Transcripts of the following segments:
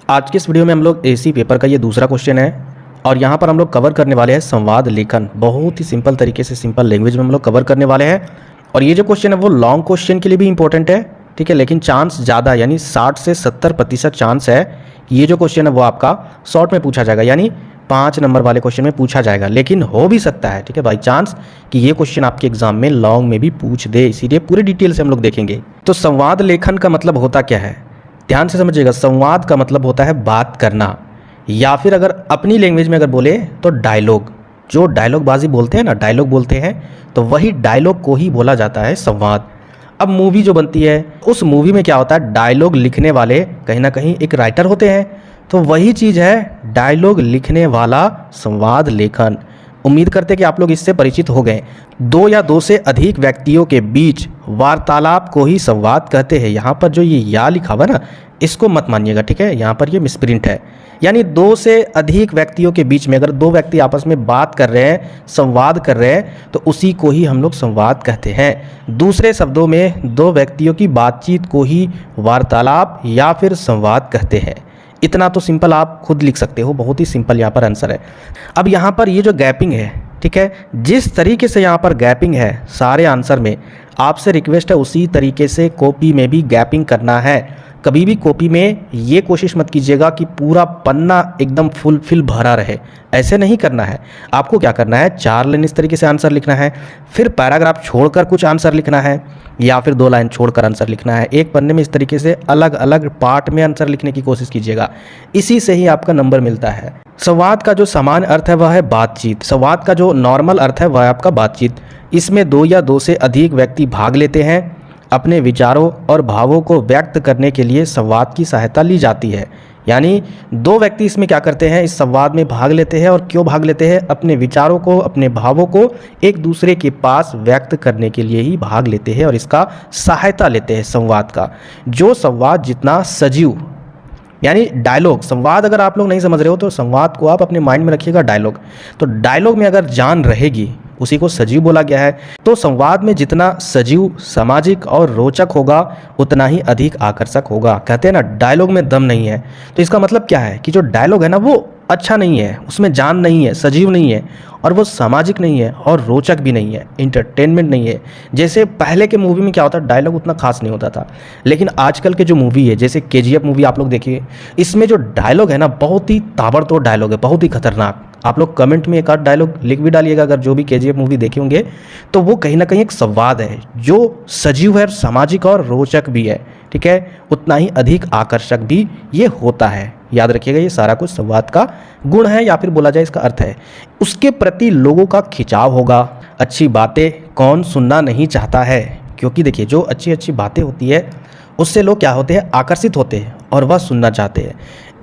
आज के इस वीडियो में हम लोग एसी पेपर का ये दूसरा क्वेश्चन है और यहाँ पर हम लोग कवर करने वाले हैं संवाद लेखन। बहुत ही सिंपल तरीके से, सिंपल लैंग्वेज में हम लोग कवर करने वाले हैं। और ये जो क्वेश्चन है वो लॉन्ग क्वेश्चन के लिए भी इंपॉर्टेंट है, ठीक है, लेकिन चांस ज़्यादा यानी 60 से 70% चांस है कि ये जो क्वेश्चन है वो आपका शॉर्ट में पूछा जाएगा, यानी 5 नंबर वाले क्वेश्चन में पूछा जाएगा। लेकिन हो भी सकता है, ठीक है, बाई चांस कि ये क्वेश्चन आपके एग्जाम में लॉन्ग में भी पूछ दे, इसीलिए पूरे डिटेल से हम लोग देखेंगे। तो संवाद लेखन का मतलब होता क्या है, ध्यान से समझिएगा। संवाद का मतलब होता है बात करना, या फिर अगर अपनी लैंग्वेज में अगर बोले तो डायलॉग। जो डायलॉग बाजी बोलते हैं ना, डायलॉग बोलते हैं, तो वही डायलॉग को ही बोला जाता है संवाद। अब मूवी जो बनती है, उस मूवी में क्या होता है, डायलॉग लिखने वाले कहीं ना कहीं एक राइटर होते हैं, तो वही चीज़ है डायलॉग लिखने वाला संवाद लेखन। उम्मीद करते हैं कि आप लोग इससे परिचित हो गए। 2 या 2 से अधिक व्यक्तियों के बीच वार्तालाप को ही संवाद कहते हैं। यहाँ पर जो ये या लिखा हुआ है ना, इसको मत मानिएगा, ठीक है, यहाँ पर ये मिसप्रिंट है। यानी 2 से अधिक व्यक्तियों के बीच में अगर 2 व्यक्ति आपस में बात कर रहे हैं, संवाद कर रहे हैं, तो उसी को ही हम लोग संवाद कहते हैं। दूसरे शब्दों में 2 व्यक्तियों की बातचीत को ही वार्तालाप या फिर संवाद कहते हैं। इतना तो सिंपल आप खुद लिख सकते हो, बहुत ही सिंपल यहाँ पर आंसर है। अब यहाँ पर ये जो गैपिंग है, ठीक है, जिस तरीके से यहाँ पर गैपिंग है सारे आंसर में, आपसे रिक्वेस्ट है उसी तरीके से कॉपी में भी गैपिंग करना है। कभी भी कॉपी में ये कोशिश मत कीजिएगा कि पूरा पन्ना एकदम फुल भरा रहे, ऐसे नहीं करना है। आपको क्या करना है, 4 लाइन इस तरीके से आंसर लिखना है, फिर पैराग्राफ छोड़कर कुछ आंसर लिखना है, या फिर 2 लाइन छोड़कर आंसर लिखना है। एक पन्ने में इस तरीके से अलग अलग पार्ट में आंसर लिखने की कोशिश कीजिएगा, इसी से ही आपका नंबर मिलता है। संवाद का जो सामान्य अर्थ है वह है बातचीत। संवाद का जो नॉर्मल अर्थ है वह है आपका बातचीत। इसमें 2 या 2 से अधिक व्यक्ति भाग लेते हैं। अपने विचारों और भावों को व्यक्त करने के लिए संवाद की सहायता ली जाती है। यानी 2 व्यक्ति इसमें क्या करते हैं, इस संवाद में भाग लेते हैं। और क्यों भाग लेते हैं, अपने विचारों को, अपने भावों को एक दूसरे के पास व्यक्त करने के लिए ही भाग लेते हैं और इसका सहायता लेते हैं संवाद का। जो संवाद जितना सजीव, यानी डायलॉग, संवाद अगर आप लोग नहीं समझ रहे हो तो संवाद को आप अपने माइंड में रखिएगा डायलॉग। तो डायलॉग में अगर जान रहेगी, उसी को सजीव बोला गया है। तो संवाद में जितना सजीव, सामाजिक और रोचक होगा उतना ही अधिक आकर्षक होगा। कहते हैं ना डायलॉग में दम नहीं है, तो इसका मतलब क्या है कि जो डायलॉग है ना वो अच्छा नहीं है, उसमें जान नहीं है, सजीव नहीं है, और वो सामाजिक नहीं है और रोचक भी नहीं है, इंटरटेनमेंट नहीं है। जैसे पहले के मूवी में क्या होता है, डायलॉग उतना खास नहीं होता था, लेकिन आजकल के जो मूवी है, जैसे KGF मूवी आप लोग देखिए, इसमें जो डायलॉग है ना बहुत ही ताबड़तोड़ डायलॉग है, बहुत ही खतरनाक। आप लोग कमेंट में एक आध डायलॉग लिख भी डालिएगा, अगर जो भी KGF मूवी देखे होंगे, तो वो कहीं ना कहीं एक संवाद है जो सजीव है, सामाजिक और रोचक भी है, ठीक है, उतना ही अधिक आकर्षक भी ये होता है। याद रखिएगा, ये सारा कुछ संवाद का गुण है, या फिर बोला जाए इसका अर्थ है। उसके प्रति लोगों का खिंचाव होगा। अच्छी बातें कौन सुनना नहीं चाहता है, क्योंकि देखिए जो अच्छी अच्छी बातें होती है उससे लोग क्या होते हैं, आकर्षित होते हैं और वह सुनना चाहते हैं।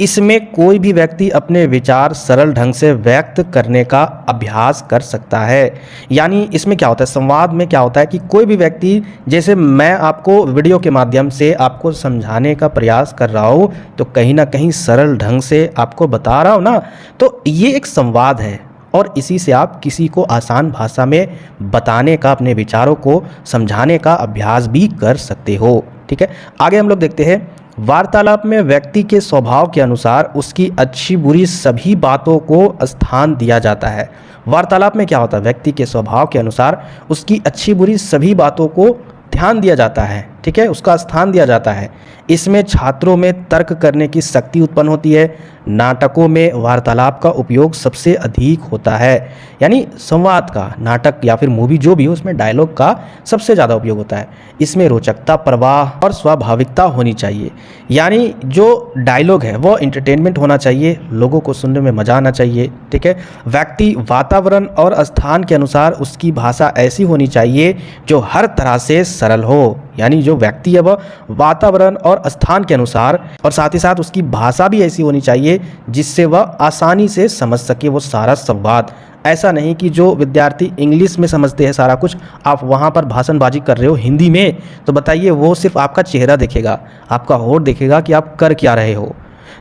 इसमें कोई भी व्यक्ति अपने विचार सरल ढंग से व्यक्त करने का अभ्यास कर सकता है। यानी इसमें क्या होता है, संवाद में क्या होता है कि कोई भी व्यक्ति, जैसे मैं आपको वीडियो के माध्यम से आपको समझाने का प्रयास कर रहा हूँ, तो कहीं ना कहीं सरल ढंग से आपको बता रहा हूँ ना, तो ये एक संवाद है। और इसी से आप किसी को आसान भाषा में बताने का, अपने विचारों को समझाने का अभ्यास भी कर सकते हो, ठीक है। आगे हम लोग देखते हैं, वार्तालाप में व्यक्ति के स्वभाव के अनुसार उसकी अच्छी बुरी सभी बातों को स्थान दिया जाता है। वार्तालाप में क्या होता है, व्यक्ति के स्वभाव के अनुसार उसकी अच्छी बुरी सभी बातों को ध्यान दिया जाता है, ठीक है, उसका स्थान दिया जाता है। इसमें छात्रों में तर्क करने की शक्ति उत्पन्न होती है। नाटकों में वार्तालाप का उपयोग सबसे अधिक होता है। यानी संवाद का, नाटक या फिर मूवी जो भी हो, उसमें डायलॉग का सबसे ज़्यादा उपयोग होता है। इसमें रोचकता, प्रवाह और स्वाभाविकता होनी चाहिए। यानी जो डायलॉग है वो इंटरटेनमेंट होना चाहिए, लोगों को सुनने में मज़ा आना चाहिए, ठीक है। व्यक्ति, वातावरण और स्थान के अनुसार उसकी भाषा ऐसी होनी चाहिए जो हर तरह से सरल हो। यानी जो व्यक्ति है वह वातावरण और स्थान के अनुसार, और साथ ही साथ उसकी भाषा भी ऐसी होनी चाहिए जिससे वह आसानी से समझ सके वो सारा संवाद। ऐसा नहीं कि जो विद्यार्थी इंग्लिश में समझते हैं सारा कुछ, आप वहाँ पर भाषणबाजी कर रहे हो हिंदी में, तो बताइए वो सिर्फ आपका चेहरा देखेगा, आपका होठ देखेगा कि आप कर क्या रहे हो।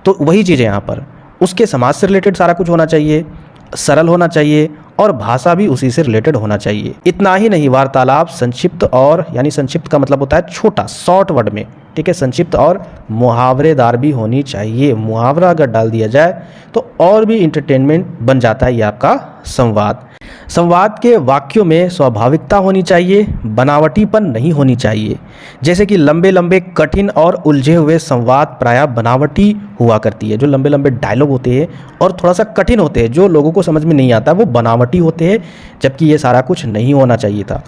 तो वही चीज़ है यहाँ पर, उसके समाज से रिलेटेड सारा कुछ होना चाहिए, सरल होना चाहिए और भाषा भी उसी से रिलेटेड होना चाहिए। इतना ही नहीं, वार्तालाप संक्षिप्त, और यानी संक्षिप्त का मतलब होता है छोटा, शॉर्ट वर्ड में, ठीक है, संक्षिप्त और मुहावरेदार भी होनी चाहिए। मुहावरा अगर डाल दिया जाए तो और भी इंटरटेनमेंट बन जाता है ये आपका संवाद। संवाद के वाक्यों में स्वाभाविकता होनी चाहिए, बनावटीपन नहीं होनी चाहिए। जैसे कि लंबे लंबे कठिन और उलझे हुए संवाद प्रायः बनावटी हुआ करती है। जो लंबे लंबे डायलॉग होते हैं और थोड़ा सा कठिन होते हैं, जो लोगों को समझ में नहीं आता, वो बनावटी होते हैं, जबकि ये सारा कुछ नहीं होना चाहिए था।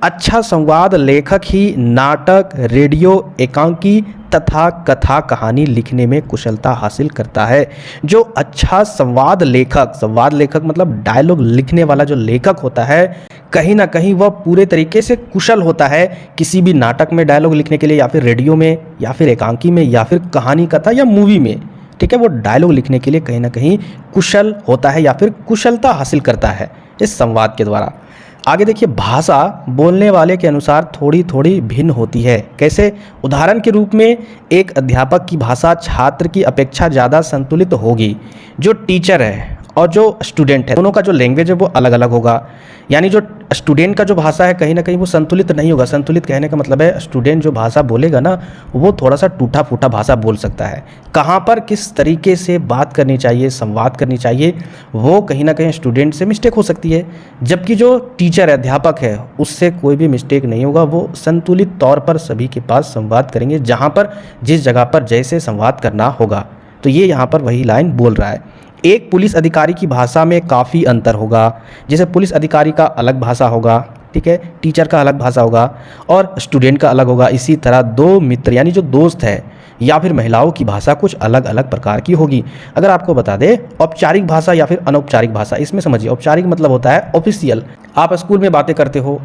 अच्छा संवाद लेखक ही नाटक, रेडियो, एकांकी तथा कथा कहानी लिखने में कुशलता हासिल करता है। जो अच्छा संवाद लेखक मतलब डायलॉग लिखने वाला जो लेखक होता है, कहीं ना कहीं वह पूरे तरीके से कुशल होता है किसी भी नाटक में डायलॉग लिखने के लिए, या फिर रेडियो में, या फिर एकांकी में, या फिर कहानी कथा या मूवी में। ठीक है, वो डायलॉग लिखने के लिए कहीं ना कहीं कुशल होता है या फिर कुशलता हासिल करता है इस संवाद के द्वारा। आगे देखिए, भाषा बोलने वाले के अनुसार थोड़ी थोड़ी भिन्न होती है। कैसे? उदाहरण के रूप में एक अध्यापक की भाषा छात्र की अपेक्षा ज़्यादा संतुलित होगी। जो टीचर है और जो स्टूडेंट है, दोनों का जो लैंग्वेज है वो अलग अलग होगा। यानी जो स्टूडेंट का जो भाषा है कहीं ना कहीं वो संतुलित नहीं होगा। संतुलित कहने का मतलब है स्टूडेंट जो भाषा बोलेगा ना, वो थोड़ा सा टूटा फूटा भाषा बोल सकता है। कहाँ पर किस तरीके से बात करनी चाहिए, संवाद करनी चाहिए, वो कहीं ना कहीं स्टूडेंट से मिस्टेक हो सकती है। जबकि जो टीचर है, अध्यापक है, उससे कोई भी मिस्टेक नहीं होगा। वो संतुलित तौर पर सभी के पास संवाद करेंगे, जहाँ पर जिस जगह पर जैसे संवाद करना होगा। तो ये यहाँ पर वही लाइन बोल रहा है। एक पुलिस अधिकारी की भाषा में काफ़ी अंतर होगा। जैसे पुलिस अधिकारी का अलग भाषा होगा, ठीक है, टीचर का अलग भाषा होगा और स्टूडेंट का अलग होगा। इसी तरह दो मित्र यानी जो दोस्त है या फिर महिलाओं की भाषा कुछ अलग अलग प्रकार की होगी। अगर आपको बता दें, औपचारिक भाषा या फिर अनौपचारिक भाषा, इसमें समझिए, औपचारिक मतलब होता है ऑफिशियल। आप स्कूल में बातें करते हो,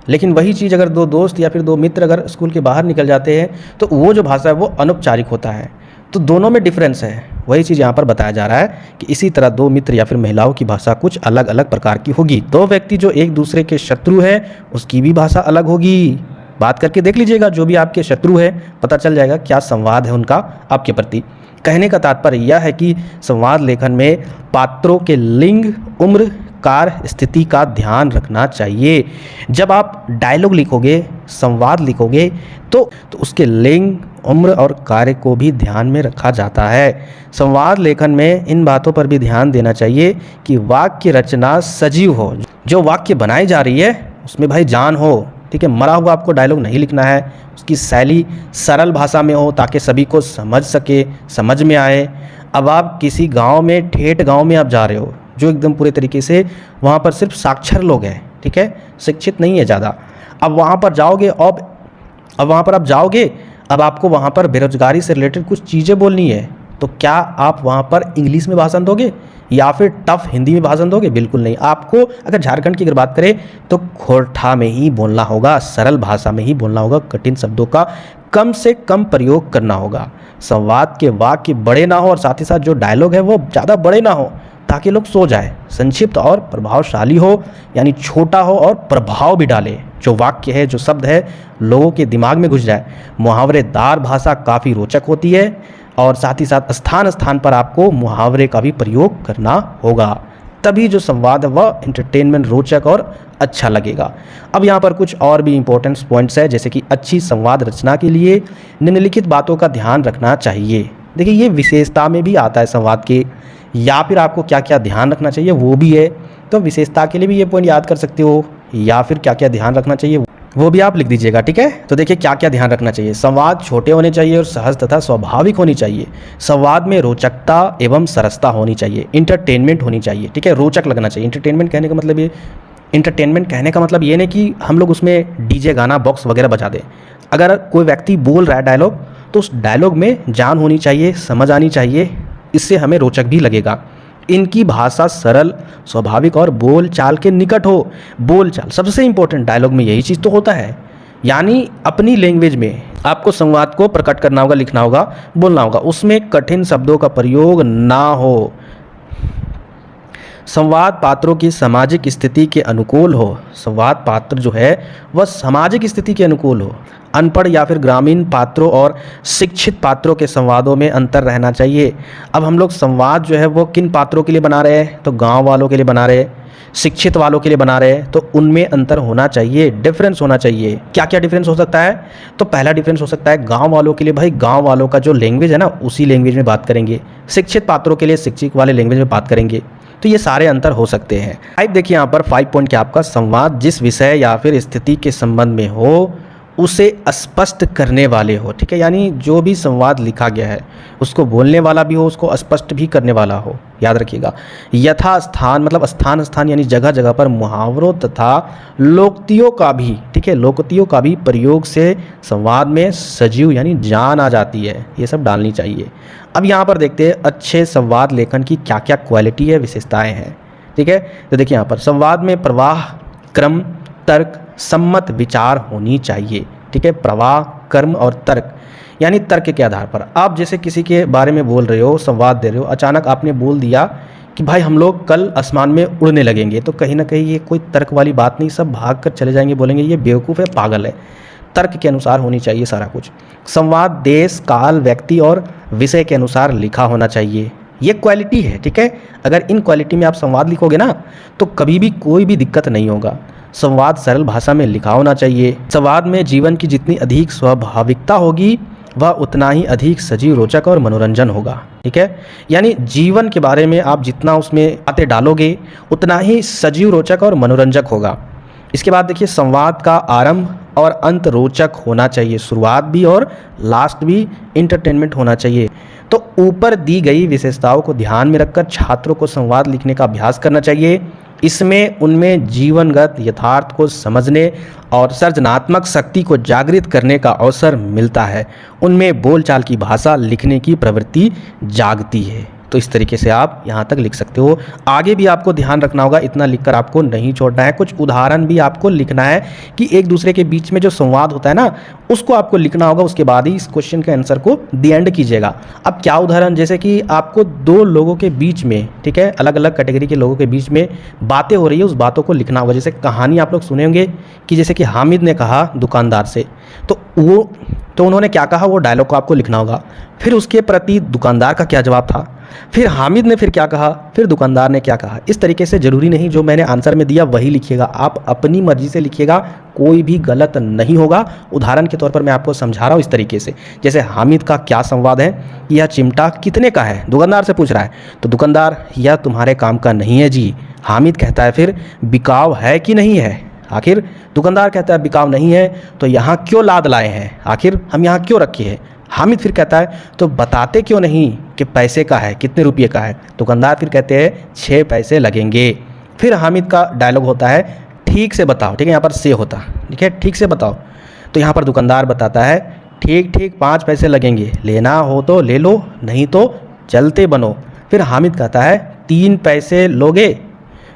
लेकिन वही चीज़ अगर दो दोस्त या फिर दो मित्र अगर स्कूल के बाहर निकल जाते हैं तो वो जो भाषा है वो अनौपचारिक होता है। तो दोनों में डिफरेंस है। वही चीज़ यहाँ पर बताया जा रहा है कि इसी तरह दो मित्र या फिर महिलाओं की भाषा कुछ अलग अलग प्रकार की होगी। दो व्यक्ति जो एक दूसरे के शत्रु है, उसकी भी भाषा अलग होगी। बात करके देख लीजिएगा, जो भी आपके शत्रु है पता चल जाएगा क्या संवाद है उनका आपके प्रति। कहने का तात्पर्य यह है कि संवाद लेखन में पात्रों के लिंग, उम्र, कार्य, स्थिति का ध्यान रखना चाहिए। जब आप डायलॉग लिखोगे, संवाद लिखोगे तो उसके लिंग, उम्र और कार्य को भी ध्यान में रखा जाता है। संवाद लेखन में इन बातों पर भी ध्यान देना चाहिए कि वाक्य रचना सजीव हो। जो वाक्य बनाई जा रही है उसमें भाई जान हो। ठीक है, मरा हुआ आपको डायलॉग नहीं लिखना है। उसकी शैली सरल भाषा में हो ताकि सभी को समझ सके, समझ में आए। अब आप किसी गांव में, ठेठ गांव में आप जा रहे हो, जो एकदम पूरे तरीके से वहाँ पर सिर्फ साक्षर लोग हैं, ठीक है, शिक्षित नहीं है ज़्यादा। अब वहाँ पर जाओगे, अब वहाँ पर आप जाओगे, अब आपको वहाँ पर बेरोजगारी से रिलेटेड कुछ चीज़ें बोलनी है, तो क्या आप वहाँ पर इंग्लिश में भाषण दोगे या फिर टफ हिंदी में भाषण दोगे? बिल्कुल नहीं। आपको अगर झारखंड की अगर बात करें तो खोरठा में ही बोलना होगा, सरल भाषा में ही बोलना होगा, कठिन शब्दों का कम से कम प्रयोग करना होगा। संवाद के वाक्य बड़े ना हो और साथ ही साथ जो डायलॉग है वो ज़्यादा बड़े ना हो ताकि लोग सो जाए। संक्षिप्त और प्रभावशाली हो, यानी छोटा हो और प्रभाव भी डाले। जो वाक्य है, जो शब्द है, लोगों के दिमाग में घुस जाए। मुहावरेदार भाषा काफ़ी रोचक होती है और साथ ही साथ स्थान स्थान पर आपको मुहावरे का भी प्रयोग करना होगा, तभी जो संवाद है वह एंटरटेनमेंट, रोचक और अच्छा लगेगा। अब यहाँ पर कुछ और भी इंपॉर्टेंट पॉइंट्स है, जैसे कि अच्छी संवाद रचना के लिए निम्नलिखित बातों का ध्यान रखना चाहिए। देखिए, ये विशेषता में भी आता है संवाद के, या फिर आपको क्या क्या ध्यान रखना चाहिए वो भी है। तो विशेषता के लिए भी ये पॉइंट याद कर सकते हो, या फिर क्या क्या ध्यान रखना चाहिए वो भी आप लिख दीजिएगा, ठीक है। तो देखिए क्या क्या ध्यान रखना चाहिए। संवाद छोटे होने चाहिए और सहज तथा स्वाभाविक होनी चाहिए। संवाद में रोचकता एवं सरसता होनी चाहिए। इंटरटेनमेंट होनी चाहिए, ठीक है, रोचक लगना चाहिए। इंटरटेनमेंट कहने का मतलब ये नहीं कि हम लोग उसमें डीजे गाना बॉक्स वगैरह बजा दें। अगर कोई व्यक्ति बोल रहा है डायलॉग, तो उस डायलॉग में जान होनी चाहिए, समझ आनी चाहिए, इससे हमें रोचक भी लगेगा। इनकी भाषा सरल, स्वाभाविक और बोल चाल के निकट हो। बोल चाल सबसे इंपॉर्टेंट, डायलॉग में यही चीज़ तो होता है, यानी अपनी लैंग्वेज में आपको संवाद को प्रकट करना होगा, लिखना होगा, बोलना होगा, उसमें कठिन शब्दों का प्रयोग ना हो। संवाद पात्रों की सामाजिक स्थिति के अनुकूल हो। संवाद पात्र जो है वह सामाजिक स्थिति के अनुकूल हो। अनपढ़ या फिर ग्रामीण पात्रों और शिक्षित पात्रों के संवादों में अंतर रहना चाहिए। अब हम लोग संवाद जो है वो किन पात्रों के लिए बना रहे हैं? तो गांव वालों के लिए बना रहे हैं, शिक्षित वालों के लिए बना रहे हैं तो उनमें अंतर होना चाहिए, डिफरेंस होना चाहिए। क्या क्या डिफरेंस हो सकता है? तो पहला डिफरेंस हो सकता है गांव वालों के लिए, भाई गांव वालों का जो लैंग्वेज है ना उसी लैंग्वेज में बात करेंगे। शिक्षित पात्रों के लिए शिक्षित वाले लैंग्वेज में बात करेंगे। तो ये सारे अंतर हो सकते हैं। 5 देखिए यहाँ पर 5 पॉइंट क्या आपका, संवाद जिस विषय या फिर स्थिति के संबंध में हो उसे स्पष्ट करने वाले हो। ठीक है, यानी जो भी संवाद लिखा गया है उसको बोलने वाला भी हो, उसको स्पष्ट भी करने वाला हो। याद रखिएगा। यथा स्थान मतलब स्थान स्थान यानी जगह जगह पर मुहावरों तथा लोकोक्तियों का भी, ठीक है, लोकोक्तियों का भी प्रयोग से संवाद में सजीव यानी जान आ जाती है। ये सब डालनी चाहिए। अब यहाँ पर देखते हैं अच्छे संवाद लेखन की क्या क्या क्वालिटी है, विशेषताएँ हैं। ठीक है, तो देखिए यहाँ पर संवाद में प्रवाह, क्रम, तर्क, सम्मत विचार होनी चाहिए। ठीक है, प्रवाह, क्रम और तर्क यानी तर्क के आधार पर। आप जैसे किसी के बारे में बोल रहे हो, संवाद दे रहे हो, अचानक आपने बोल दिया कि भाई हम लोग कल आसमान में उड़ने लगेंगे, तो कहीं ना कहीं ये कोई तर्क वाली बात नहीं, सब भाग कर चले जाएंगे, बोलेंगे ये बेवकूफ़ है, पागल है। तर्क के अनुसार होनी चाहिए सारा कुछ। संवाद देश, काल, व्यक्ति और विषय के अनुसार लिखा होना चाहिए। ये क्वालिटी है। ठीक है, अगर इन क्वालिटी में आप संवाद लिखोगे ना तो कभी भी कोई भी दिक्कत नहीं होगा। संवाद सरल भाषा में लिखा होना चाहिए। संवाद में जीवन की जितनी अधिक स्वाभाविकता होगी वह उतना ही अधिक सजीव, रोचक और मनोरंजन होगा। ठीक है, यानी जीवन के बारे में आप जितना उसमें बातें डालोगे उतना ही सजीव, रोचक और मनोरंजक होगा। इसके बाद देखिए संवाद का आरंभ और अंत रोचक होना चाहिए, शुरुआत भी और लास्ट भी इंटरटेनमेंट होना चाहिए। तो ऊपर दी गई विशेषताओं को ध्यान में रखकर छात्रों को संवाद लिखने का अभ्यास करना चाहिए। इसमें उनमें जीवनगत यथार्थ को समझने और सृजनात्मक शक्ति को जागृत करने का अवसर मिलता है। उनमें बोलचाल की भाषा लिखने की प्रवृत्ति जागती है। तो इस तरीके से आप यहाँ तक लिख सकते हो। आगे भी आपको ध्यान रखना होगा, इतना लिखकर आपको नहीं छोड़ना है। कुछ उदाहरण भी आपको लिखना है कि एक दूसरे के बीच में जो संवाद होता है ना उसको आपको लिखना होगा। उसके बाद ही इस क्वेश्चन के आंसर को दी एंड कीजिएगा। अब क्या उदाहरण, जैसे कि आपको दो लोगों के बीच में, ठीक है, अलग अलग कैटेगरी के लोगों के बीच में बातें हो रही है, उस बातों को लिखना होगा। जैसे कहानी आप लोग सुने होंगे कि जैसे कि हामिद ने कहा दुकानदार से, तो उन्होंने क्या कहा, वो डायलॉग को आपको लिखना होगा। फिर उसके प्रति दुकानदार का क्या जवाब था, फिर हामिद ने फिर क्या कहा, फिर दुकानदार ने क्या कहा। इस तरीके से ज़रूरी नहीं जो मैंने आंसर में दिया वही लिखिएगा, आप अपनी मर्जी से लिखिएगा, कोई भी गलत नहीं होगा। उदाहरण के तौर पर मैं आपको समझा रहा हूँ इस तरीके से। जैसे हामिद का क्या संवाद है, यह चिमटा कितने का है, दुकानदार से पूछ रहा है। तो दुकानदार, यह तुम्हारे काम का नहीं है जी। हामिद कहता है फिर बिकाऊ है कि नहीं है। आखिर दुकानदार कहता है बिकाऊ नहीं है, तो यहाँ क्यों लाद लाए हैं, आखिर हम यहाँ क्यों रखे हैं। हामिद फिर कहता है तो बताते क्यों नहीं कि पैसे का है, कितने रुपये का है। दुकानदार फिर कहते हैं 6 पैसे लगेंगे। फिर हामिद का डायलॉग होता है ठीक से बताओ। ठीक है, यहाँ पर से होता, ठीक है, ठीक से बताओ। तो यहाँ पर दुकानदार बताता है ठीक ठीक 5 पैसे लगेंगे, लेना हो तो ले लो, नहीं तो चलते बनो। फिर हामिद कहता है 3 पैसे लोगे।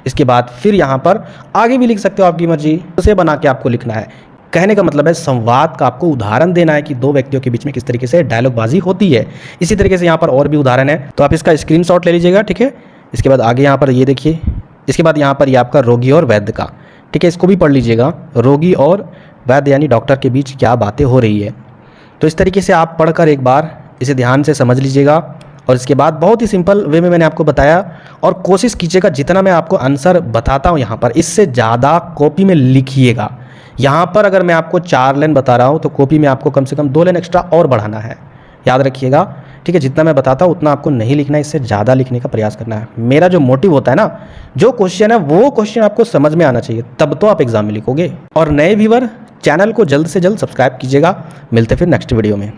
इसके बाद फिर यहाँ पर आगे भी लिख सकते हो, आपकी मर्जी, उसे बना के आपको लिखना है। कहने का मतलब है संवाद का आपको उदाहरण देना है कि दो व्यक्तियों के बीच में किस तरीके से डायलॉगबाजी होती है। इसी तरीके से यहाँ पर और भी उदाहरण है, तो आप इसका स्क्रीनशॉट ले लीजिएगा। ठीक है, इसके बाद आगे यहाँ पर ये देखिए, इसके बाद यहाँ पर ये आपका रोगी और वैद्य का, ठीक है, इसको भी पढ़ लीजिएगा। रोगी और वैद्य यानी डॉक्टर के बीच क्या बातें हो रही है। तो इस तरीके से आप पढ़कर एक बार इसे ध्यान से समझ लीजिएगा। और इसके बाद बहुत ही सिंपल वे में मैंने आपको बताया, और कोशिश कीजिएगा जितना मैं आपको आंसर बताता हूँ यहाँ पर इससे ज़्यादा कॉपी में लिखिएगा। यहाँ पर अगर मैं आपको 4 लाइन बता रहा हूँ तो कॉपी में आपको कम से कम 2 लाइन एक्स्ट्रा और बढ़ाना है। याद रखिएगा, ठीक है, जितना मैं बताता हूँ उतना आपको नहीं लिखना है, इससे ज़्यादा लिखने का प्रयास करना है। मेरा जो मोटिव होता है ना, जो क्वेश्चन है वो क्वेश्चन आपको समझ में आना चाहिए, तब तो आप एग्जाम में लिखोगे। और नए व्यूअर चैनल को जल्द से जल्द सब्सक्राइब कीजिएगा। मिलते फिर नेक्स्ट वीडियो में।